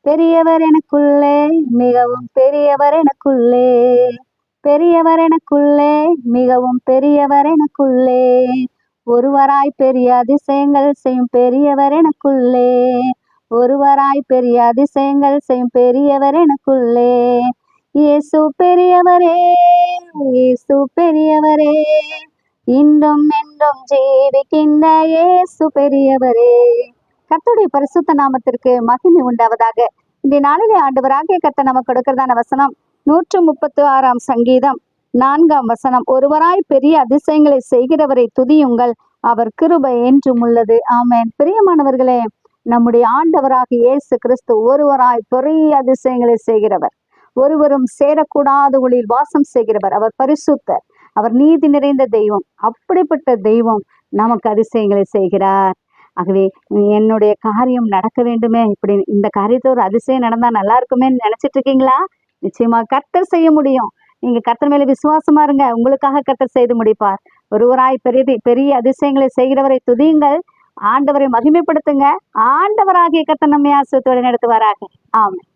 பெரியவர் எனக்குள்ளே, மிகவும் பெரியவர் எனக்குள்ளே, பெரியவர் எனக்குள்ளே, மிகவும் பெரியவர் எனக்குள்ளே, ஒருவராய் பெரிய அதிசயங்கள் செய்யும் பெரியவர் எனக்குள்ளே, ஒருவராய் பெரிய அதிசயங்கள் செய்யும் பெரியவர் எனக்குள்ளே. இயேசு பெரியவரே, இயேசு பெரியவரே, இன்றும் என்றும் ஜீவிக்கின்ற இயேசு பெரியவரே. கர்த்தருடைய பரிசுத்த நாமத்திற்கு மகிமை உண்டாவதாக. இந்த நாளிலே ஆண்டவராகிய கர்த்தர் நமக்கு கொடுக்கிறதான வசனம் 136 சங்கீதம் 4 வசனம். ஒருவராய் பெரிய அதிசயங்களை செய்கிறவரை துதியுங்கள், அவர் கிருபை என்றும் உள்ளது. ஆமென். பிரியமானவர்களே, நம்முடைய ஆண்டவராகிய இயேசு கிறிஸ்து ஒருவராய் பெரிய அதிசயங்களை செய்கிறவர், ஒருவரும் சேரக்கூடாத ஒளியில் வாசம் செய்கிறவர். அவர் பரிசுத்தர், அவர் நீதி நிறைந்த தெய்வம். அப்படிப்பட்ட தெய்வம் நமக்கு அதிசயங்களை செய்கிறார். ஆகவே என்னுடைய காரியம் நடக்க வேண்டுமே, இப்படி இந்த காரியத்தை ஒரு அதிசயம் நடந்தா நல்லா இருக்குமே நினைச்சிட்டு இருக்கீங்களா? நிச்சயமா கர்த்தர் செய்ய முடியும். நீங்க கர்த்தர் மேல விசுவாசமா இருங்க, உங்களுக்காக கர்த்தர் செய்து முடிப்பார். ஒருவராய் பெரிய அதிசயங்களை செய்கிறவரை துதியுங்கள், ஆண்டவரை மகிமைப்படுத்துங்க. ஆண்டவராகிய கர்த்தர் நம்மை ஆசீர்வதித்து நடத்துவாராக. ஆமென்.